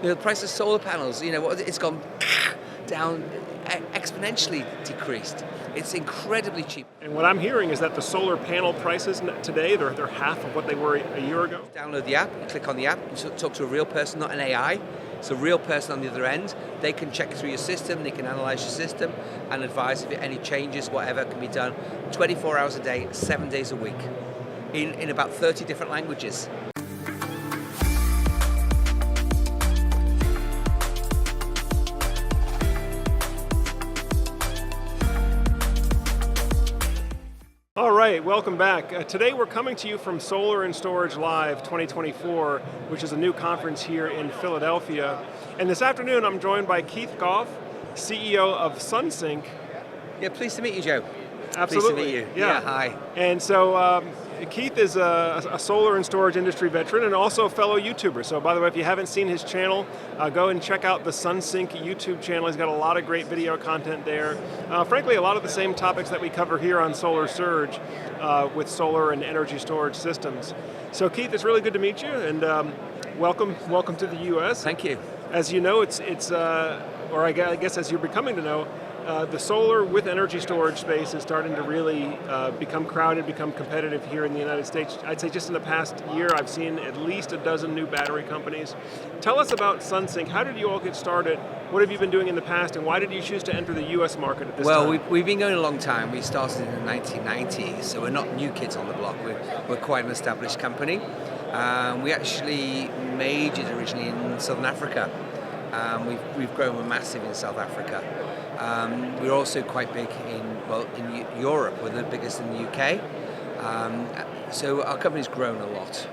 The price of solar panels, it's gone down, exponentially decreased. It's incredibly cheap. And what I'm hearing is that the solar panel prices today, they're half of what they were a year ago. Download the app, you click on the app, you talk to a real person, not an AI. It's a real person on the other end. They can check through your system, they can analyze your system and advise if any changes, whatever can be done 24 hours a day, 7 days a week, in about 30 different languages. All right, welcome back. Today we're coming to you from Solar and Storage Live 2024, which is a new conference here in Philadelphia. And this afternoon I'm joined by Keith Gough, CEO of SunSync. Yeah, pleased to meet you, Joe. Absolutely. Pleased to meet you. Yeah, hi. And so Keith is a solar and storage industry veteran and also a fellow YouTuber. So by the way, if you haven't seen his channel, go and check out the SunSync YouTube channel. He's got a lot of great video content there. Frankly, a lot of the same topics that we cover here on Solar Surge with solar and energy storage systems. So Keith, it's really good to meet you, and welcome to the US. Thank you. As you know, or I guess as you're becoming to know, the solar with energy storage space is starting to really become crowded, become competitive here in the United States. I'd say just in the past year, I've seen at least a dozen new battery companies. Tell us about SunSync. How did you all get started? What have you been doing in the past, and why did you choose to enter the US market at this time? Well, we've been going a long time. We started in the 1990s, so we're not new kids on the block. We're quite an established company. We actually majored originally in Southern Africa. We've grown, we're massive in South Africa. We're also quite big in Europe. We're the biggest in the UK. So our company's grown a lot.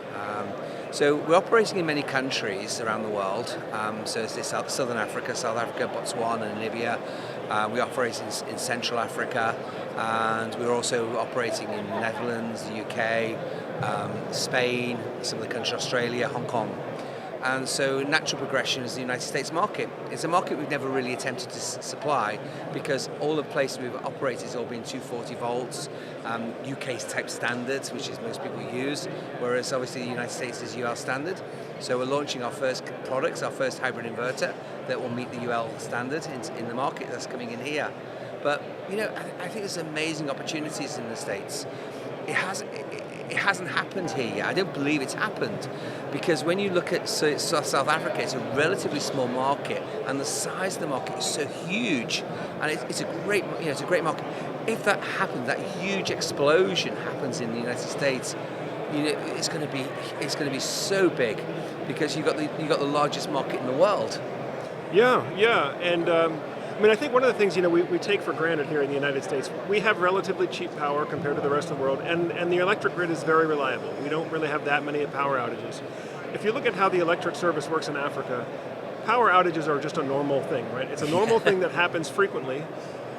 So we're operating in many countries around the world. So it's Southern Africa, South Africa, Botswana, Namibia. We operate in Central Africa, and we're also operating in the Netherlands, the UK, Spain, some of the countries, Australia, Hong Kong. And so natural progression is the United States market. It's a market we've never really attempted to supply because all the places we've operated has all been 240 volts, UK's type standards, which is most people use, whereas obviously the United States is UL standard. So we're launching our first products, our first hybrid inverter that will meet the UL standard in the market that's coming in here. But I think there's amazing opportunities in the States. It hasn't happened here yet. I don't believe it's happened because when you look at South Africa, it's a relatively small market, and the size of the market is so huge, and it's a great market. If that happened, that huge explosion happens in the United States, it's going to be so big because you got the largest market in the world. Yeah, and. I think one of the things we take for granted here in the United States, we have relatively cheap power compared to the rest of the world, and the electric grid is very reliable. We don't really have that many power outages. If you look at how the electric service works in Africa, power outages are just a normal thing, right? It's a normal thing that happens frequently,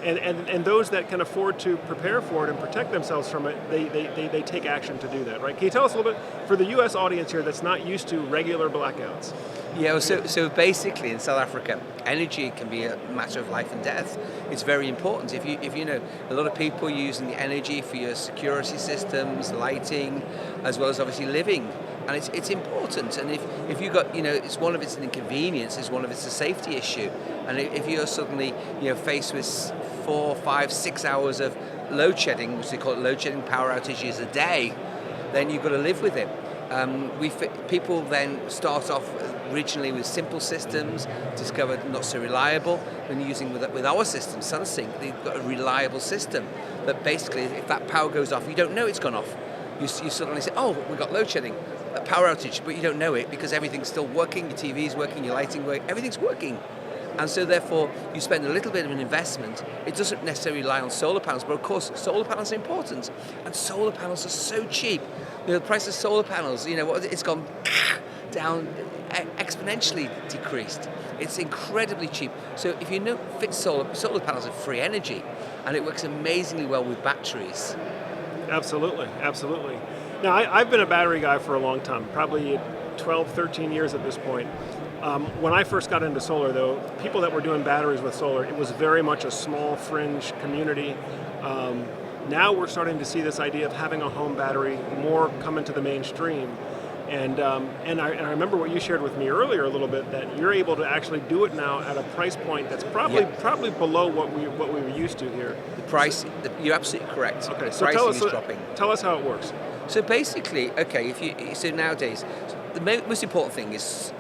and those that can afford to prepare for it and protect themselves from it, they take action to do that, right? Can you tell us a little bit, for the US audience here that's not used to regular blackouts? Yeah, so basically in South Africa, energy can be a matter of life and death. It's very important. If you know, a lot of people using the energy for your security systems, lighting, as well as obviously living. And it's important. And if you got, it's one of it's an inconvenience, it's one of it's a safety issue. And if you're suddenly, faced with 4, 5, 6 hours of load shedding, which they call it load shedding power outages a day, then you've got to live with it. People then start off originally with simple systems, discovered not so reliable. When using with our system, SunSync, they've got a reliable system that basically, if that power goes off, you don't know it's gone off. You suddenly say, oh, we've got load shedding, a power outage, but you don't know it because everything's still working, your TV's working, your lighting working, everything's working. And so therefore, you spend a little bit of an investment. It doesn't necessarily rely on solar panels, but of course, solar panels are important. And solar panels are so cheap. The price of solar panels, it's gone down, exponentially decreased. It's incredibly cheap. So if you fit solar panels are free energy, and it works amazingly well with batteries. Absolutely. Now, I've been a battery guy for a long time, probably 12, 13 years at this point. When I first got into solar, though, people that were doing batteries with solar, it was very much a small fringe community. Now we're starting to see this idea of having a home battery more come into the mainstream. And I remember what you shared with me earlier a little bit, that you're able to actually do it now at a price point that's probably below what we were used to here. The price, you're absolutely correct. Okay, The so pricing is dropping. tell us how it works. So basically, okay, so nowadays, the most important thing is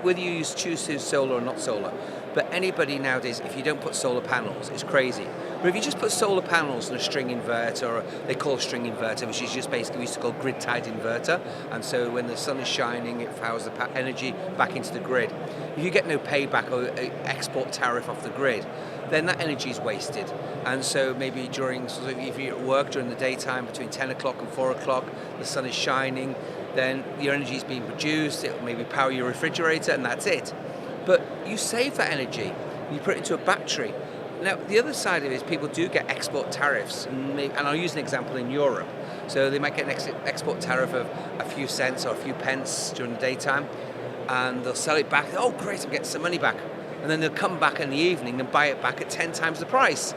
whether you choose to solar or not solar. But anybody nowadays, if you don't put solar panels, it's crazy. But if you just put solar panels and a string inverter, or they call a string inverter, which is just basically we used to call grid-tied inverter, and so when the sun is shining, it powers the energy back into the grid. If you get no payback or export tariff off the grid, then that energy is wasted. And so maybe during, sort of, if you're at work during the daytime between 10 o'clock and 4 o'clock, the sun is shining, then your energy is being produced, it'll maybe power your refrigerator, and that's it. But you save that energy, you put it into a battery. Now, the other side of it is people do get export tariffs, and I'll use an example in Europe. So they might get an export tariff of a few cents or a few pence during the daytime, and they'll sell it back. Oh, great, I'm getting some money back. And then they'll come back in the evening and buy it back at 10 times the price.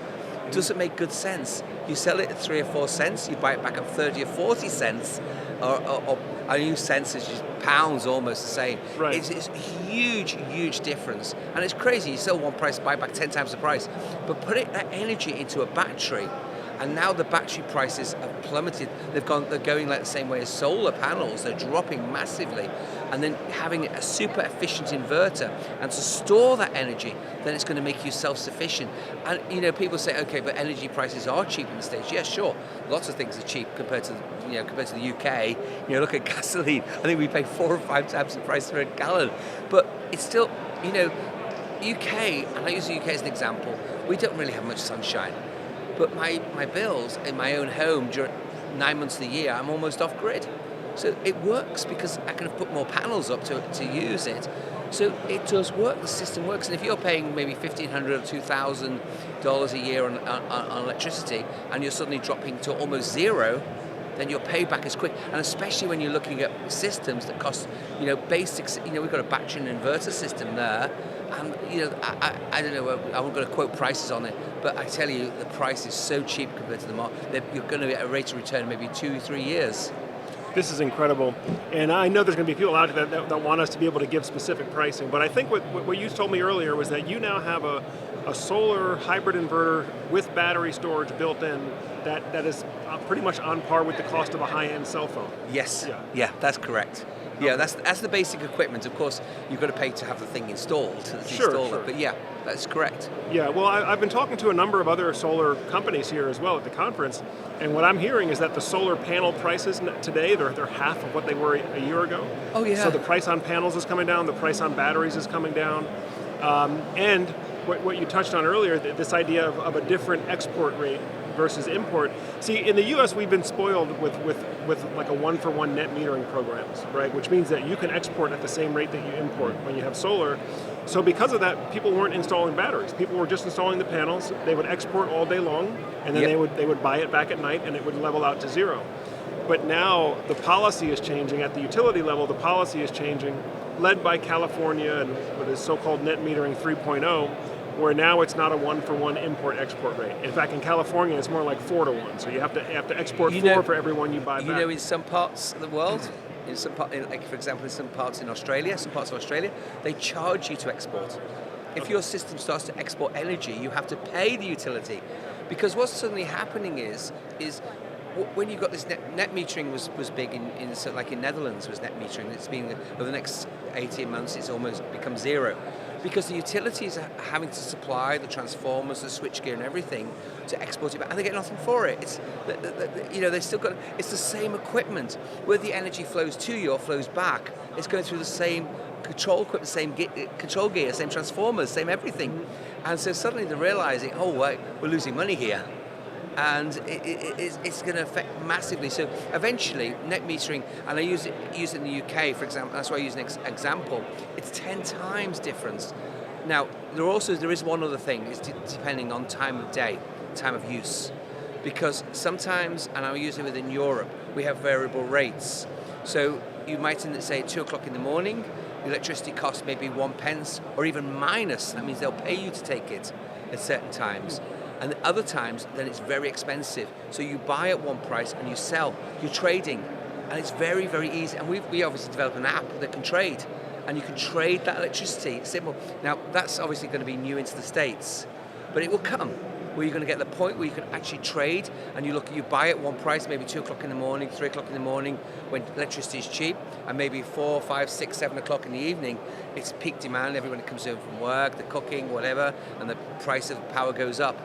It doesn't make good sense. You sell it at 3 or 4 cents, you buy it back at 30 or 40 cents, or I use cents as just pounds, almost the same. Right. It's a huge difference. And it's crazy, you sell one price, buy back 10 times the price. But put that energy into a battery, and now the battery prices have plummeted. They're going like the same way as solar panels. They're dropping massively. And then having a super efficient inverter and to store that energy, then it's going to make you self-sufficient. And people say, okay, but energy prices are cheap in the States. Yeah, sure. Lots of things are cheap compared to the UK. Look at gasoline. I think we pay 4 or 5 times the price for a gallon. But it's still, UK, and I use the UK as an example, we don't really have much sunshine. But my bills in my own home during 9 months of the year, I'm almost off grid. So it works because I can put more panels up to use it. So it does work, the system works. And if you're paying maybe $1,500 or $2,000 a year on electricity, and you're suddenly dropping to almost zero, then your payback is quick. And especially when you're looking at systems that cost, basics, we've got a battery and inverter system there. And, I don't know, I'm not going to quote prices on it, but I tell you, the price is so cheap compared to the market that you're going to get a rate of return in maybe 2-3 years. This is incredible. And I know there's going to be people out there that want us to be able to give specific pricing, but I think what you told me earlier was that you now have a solar hybrid inverter with battery storage built in that is pretty much on par with the cost of a high-end cell phone. Yes, yeah, that's correct. Yeah, that's the basic equipment. Of course, you've got to pay to have the thing installed. Sure. But yeah, that's correct. Yeah, well, I've been talking to a number of other solar companies here as well at the conference, and what I'm hearing is that the solar panel prices today, they're half of what they were a year ago. Oh, yeah. So the price on panels is coming down, the price on batteries is coming down, and what you touched on earlier, this idea of a different export rate versus import. See, in the U.S., we've been spoiled with like a one-for-one net metering programs, right? Which means that you can export at the same rate that you import when you have solar. So because of that, people weren't installing batteries. People were just installing the panels. They would export all day long, and then they would buy it back at night, and it would level out to zero. But now the policy is changing at the utility level. The policy is changing, led by California and what is so-called net metering 3.0. Where now it's not a one-for-one import-export rate. In fact, in California, it's more like 4-to-1. So you have to export 4 for every one you buy back. In some parts of the world, like for example, in some parts of Australia, they charge you to export. If your system starts to export energy, you have to pay the utility, because what's suddenly happening is when you got this net metering was big in like in Netherlands was net metering. It's been over the next 18 months, it's almost become zero. Because the utilities are having to supply the transformers, the switchgear, and everything to export it back, and they get nothing for it. It's they still got. It's the same equipment. Where the energy flows to you or flows back, it's going through the same control equipment, same control gear, same transformers, same everything. And so suddenly they're realizing, oh wait, we're losing money here. And it's going to affect massively. So eventually, net metering, and I use it in the UK, for example. That's why I use an example. It's 10 times difference. Now, there is one other thing. It's depending on time of day, time of use, because sometimes, and I'll use it within Europe, we have variable rates. So you might say at 2 o'clock in the morning, the electricity cost maybe 1 pence, or even minus. That means they'll pay you to take it at certain times. And other times, then it's very expensive. So you buy at one price and you sell. You're trading. and it's very, very easy. And we obviously developed an app that can trade, and you can trade that electricity. It's simple. Now, that's obviously going to be new into the States, but it will come where you're going to get the point where you can actually trade, and you buy at one price, maybe 2 o'clock in the morning, 3 o'clock in the morning, when electricity is cheap, and maybe 4, 5, 6, 7 o'clock in the evening, it's peak demand, everybody comes home from work, they're cooking, whatever, and the price of power goes up.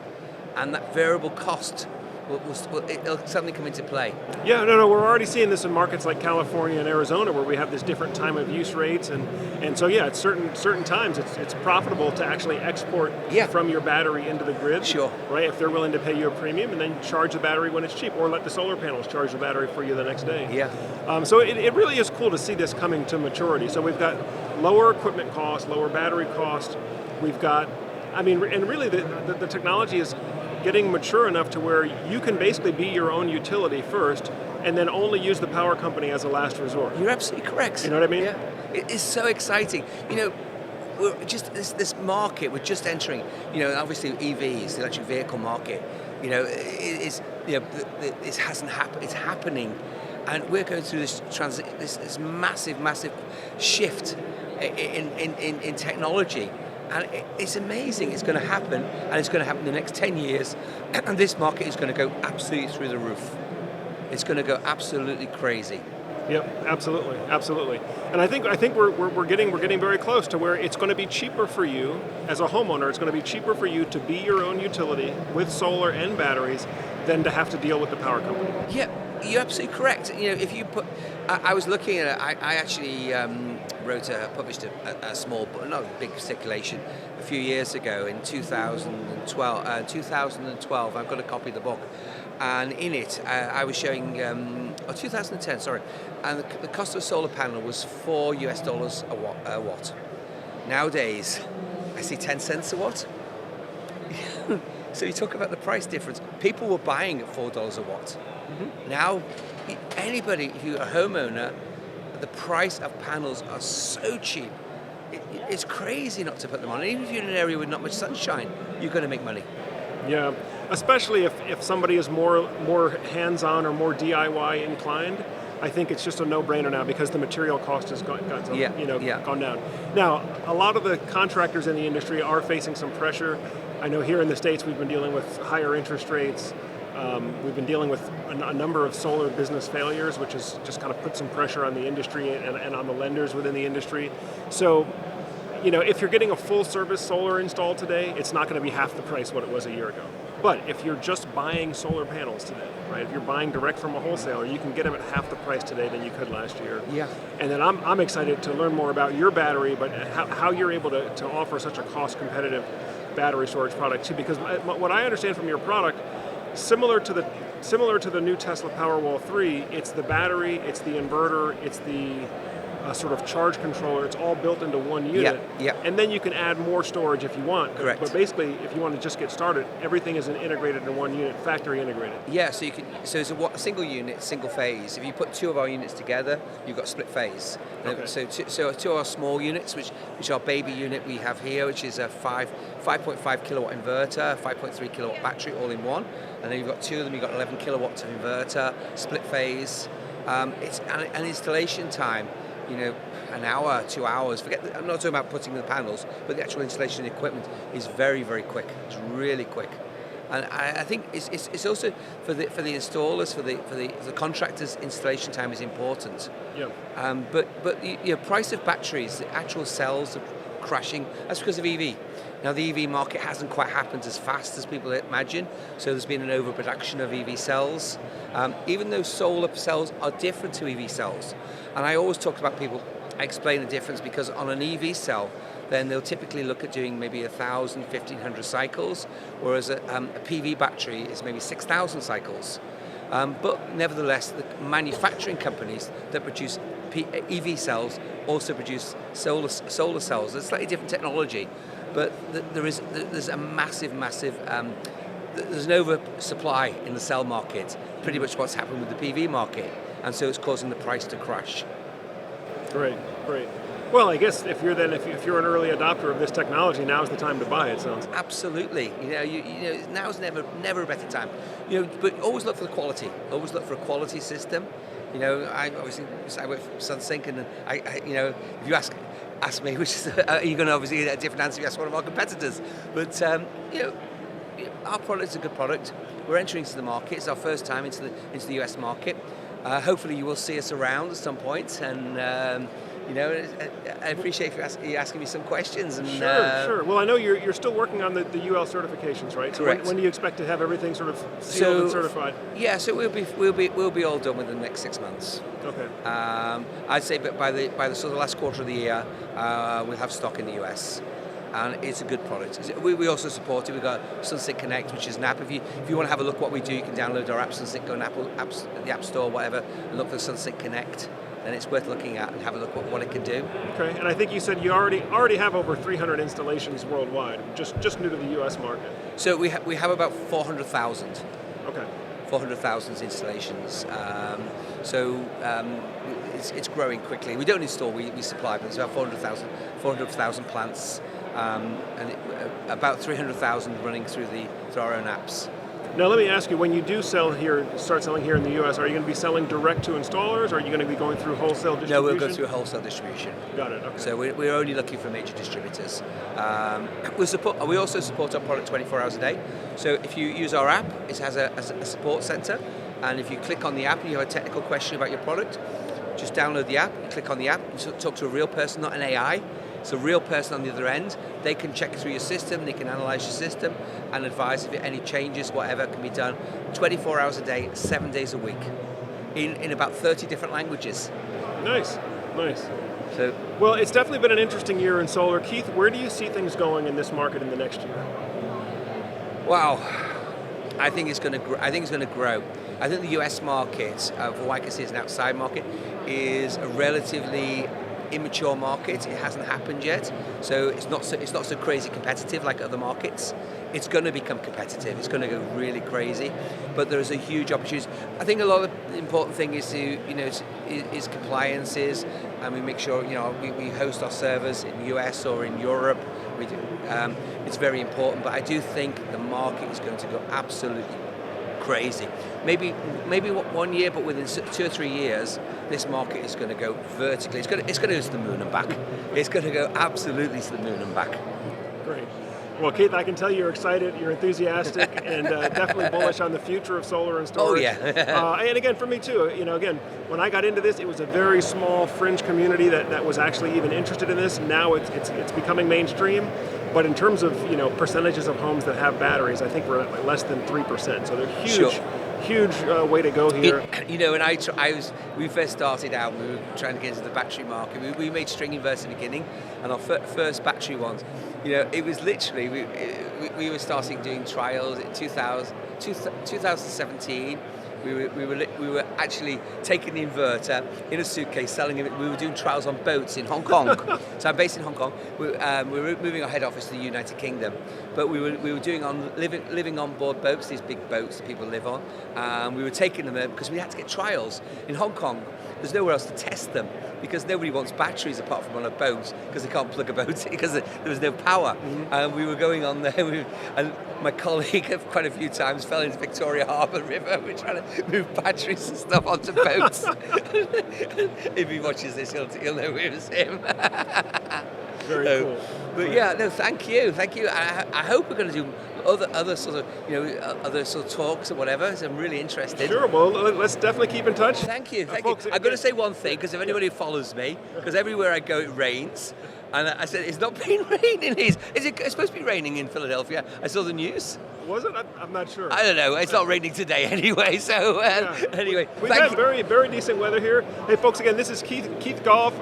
And that variable cost it'll suddenly come into play. Yeah, no, we're already seeing this in markets like California and Arizona, where we have this different time of use rates, and so yeah, at certain times it's profitable to actually export from your battery into the grid. Sure. Right, if they're willing to pay you a premium and then charge the battery when it's cheap, or let the solar panels charge the battery for you the next day. Yeah. So it really is cool to see this coming to maturity. So we've got lower equipment cost, lower battery cost. We've got, and really the technology is getting mature enough to where you can basically be your own utility first, and then only use the power company as a last resort. You're absolutely correct. You know what I mean? Yeah. It is so exciting. We're just this market we're just entering. Obviously EVs, the electric vehicle market. It hasn't happened. It's happening, and we're going through this massive shift in technology. And it's amazing. It's going to happen, and it's going to happen in the next 10 years. And this market is going to go absolutely through the roof. It's going to go absolutely crazy. Yep, absolutely. And I think we're getting very close to where it's going to be cheaper for you as a homeowner. It's going to be cheaper for you to be your own utility with solar and batteries than to have to deal with the power company. Yeah, you're absolutely correct. If you put, I was looking at it. I actually published a small, but not a big circulation a few years ago in 2012. 2012, I've got a copy of the book, and in it I was showing, 2010, sorry, and the cost of a solar panel was $4 a watt. Nowadays, I see 10 cents a watt. So you talk about the price difference. People were buying at $4 a watt. Mm-hmm. Now, anybody, if you're a homeowner, the price of panels are so cheap. It's crazy not to put them on. Even if you're in an area with not much sunshine, you're going to make money. Yeah, especially if somebody is more hands-on or more DIY inclined. I think it's just a no-brainer now because the material cost has gone down. Now, a lot of the contractors in the industry are facing some pressure. I know here in the States we've been dealing with higher interest rates. We've been dealing with a number of solar business failures, which has just kind of put some pressure on the industry and on the lenders within the industry. So, if you're getting a full-service solar install today, it's not going to be half the price what it was a year ago. But if you're just buying solar panels today, right? If you're buying direct from a wholesaler, you can get them at half the price today than you could last year. Yeah. And then I'm excited to learn more about your battery, but how you're able to offer such a cost-competitive battery storage product too. Because what I understand from your product, similar to the new Tesla Powerwall 3, it's the battery, it's the inverter, it's the sort of charge controller. It's all built into one unit. Yeah. And then you can add more storage if you want. Correct. But basically, if you want to just get started, everything is integrated in one unit, factory integrated. Yeah, so it's a single unit, single phase. If you put two of our units together, you've got split phase. Okay. So two of our small units, which our baby unit we have here, which is a 5.5 kilowatt inverter, 5.3 kilowatt battery, all in one. And then you've got two of them. You've got 11 kilowatts of inverter, split phase. It's an installation time. An hour, 2 hours. I'm not talking about putting the panels, but the actual installation of the equipment is very, very quick. It's really quick, and I think it's also for the installers, for the contractors. Installation time is important. Yeah. But the price of batteries, the actual cells are crashing. That's because of EV. Now the EV market hasn't quite happened as fast as people imagine, so there's been an overproduction of EV cells, even though solar cells are different to EV cells. And I always talk about people, I explain the difference because on an EV cell, then they'll typically look at doing maybe 1,000, 1,500 cycles, whereas a PV battery is maybe 6,000 cycles. But nevertheless, the manufacturing companies that produce EV cells also produce solar cells. It's slightly different technology, but there's a massive, there's an oversupply in the cell market, pretty much what's happened with the PV market, and so it's causing the price to crash. Great. Well, I guess if you're an early adopter of this technology, now's the time to buy. It sounds. Absolutely. Now's never a better time. But always look for the quality. Always look for a quality system. I obviously I work for SunSync, and if you ask me, which is you're going to obviously get a different answer if you ask one of our competitors. But our product's a good product. We're entering into the market. It's our first time into the US market. Hopefully, you will see us around at some point, and I appreciate you asking me some questions. And, sure. Well, I know you're still working on the UL certifications, right? Correct. So when do you expect to have everything sort of sealed and certified? Yeah, so we'll be all done within the next 6 months. Okay. I'd say, but by the sort of last quarter of the year, we'll have stock in the US. And it's a good product. We also support it. We've got SunSync Connect, which is an app. If you want to have a look at what we do, you can download our app, SunSync, go on the App Store, whatever, and look for SunSync Connect. And it's worth looking at and have a look at what it can do. Okay, and I think you said you already have over 300 installations worldwide, just new to the US market. So we have about 400,000. Okay. 400,000 installations. It's growing quickly. We don't install, we supply, but it's about 400,000 plants, and about 300,000 running through our own apps. Now let me ask you, when you do start selling here in the US, are you going to be selling direct to installers, or are you going to be going through wholesale distribution? No, we'll go through wholesale distribution. Got it, okay. So we're only looking for major distributors. We also support our product 24 hours a day. So if you use our app, it has a support center, and if you click on the app and you have a technical question about your product, just download the app, you click on the app, you talk to a real person, not an AI. It's a real person on the other end. They can check through your system, they can analyze your system, and advise if any changes, whatever, can be done 24 hours a day, 7 days a week, in about 30 different languages. Nice. So, well, it's definitely been an interesting year in solar. Keith, where do you see things going in this market in the next year? Wow, I think it's going to grow. I think the US market, for what I can see as an outside market, is a relatively immature market. It hasn't happened yet, so it's not so crazy competitive like other markets. It's going to become competitive. It's going to go really crazy, but there is a huge opportunity. I think a lot of the important thing is is compliances, and we make sure we host our servers in the US or in Europe. We do. It's very important, but I do think the market is going to go absolutely crazy. Maybe 1 year, but within 2 or 3 years, this market is going to go vertically. It's going to go to the moon and back. It's going to go absolutely to the moon and back. Great. Well, Keith, I can tell you're excited, you're enthusiastic, and definitely bullish on the future of solar and storage. Oh yeah. And again, for me too. Again, when I got into this, it was a very small fringe community that was actually even interested in this. Now it's becoming mainstream. But in terms of percentages of homes that have batteries, I think we're at less than 3%. So they're huge. Sure. Huge way to go here. We first started out, we were trying to get into the battery market. We made string inverters in the beginning, and our first battery ones, it was literally, we were starting doing trials in 2017. We were actually taking the inverter in a suitcase, selling it. We were doing trials on boats in Hong Kong. So I'm based in Hong Kong. We were moving our head office to the United Kingdom, but we were doing living on board boats, these big boats that people live on. We were taking them there because we had to get trials in Hong Kong. There's nowhere else to test them because nobody wants batteries apart from on a boat because they can't plug a boat because there was no power. And we were going on there, and my colleague quite a few times fell into Victoria Harbour River. We're trying to move batteries and stuff onto boats. If he watches this, he'll know it was him. Very cool. But yeah, no, thank you. I hope we're going to do other sort of talks or whatever. So I'm really interested. Sure. Well, let's definitely keep in touch. Thank you. Folks, I'm going to say one thing, because if anybody follows me, because everywhere I go it rains, and I said it's not been raining. It's supposed to be raining in Philadelphia. I saw the news. Was it? I'm not sure. I don't know. It's not raining today anyway. So anyway, we've had very, very decent weather here. Hey, folks, again, this is Keith Gough,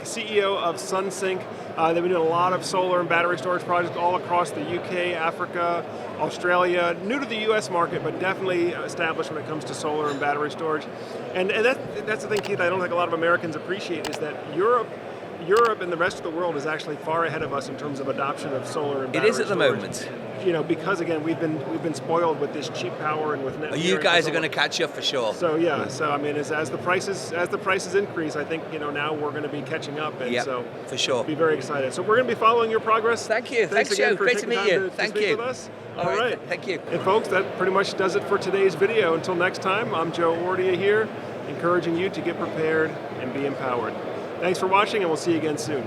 CEO of SunSync. They've been doing a lot of solar and battery storage projects all across the UK, Africa, Australia. New to the US market, but definitely established when it comes to solar and battery storage. And that's the thing, Keith, I don't think a lot of Americans appreciate, is that Europe and the rest of the world is actually far ahead of us in terms of adoption of solar and battery storage. It is at the moment. Because again, we've been spoiled with this cheap power and with net. You guys are going to catch up for sure. So yeah, I mean, as the prices increase, I think now we're going to be catching up, and so for sure, be very excited. So we're going to be following your progress. Thank you. Thanks again Joe. For Great to meet you. Thank you. With us. All right. Thank you. And folks, that pretty much does it for today's video. Until next time, I'm Joe Ordia here. encouraging you to get prepared and be empowered. Thanks for watching, and we'll see you again soon.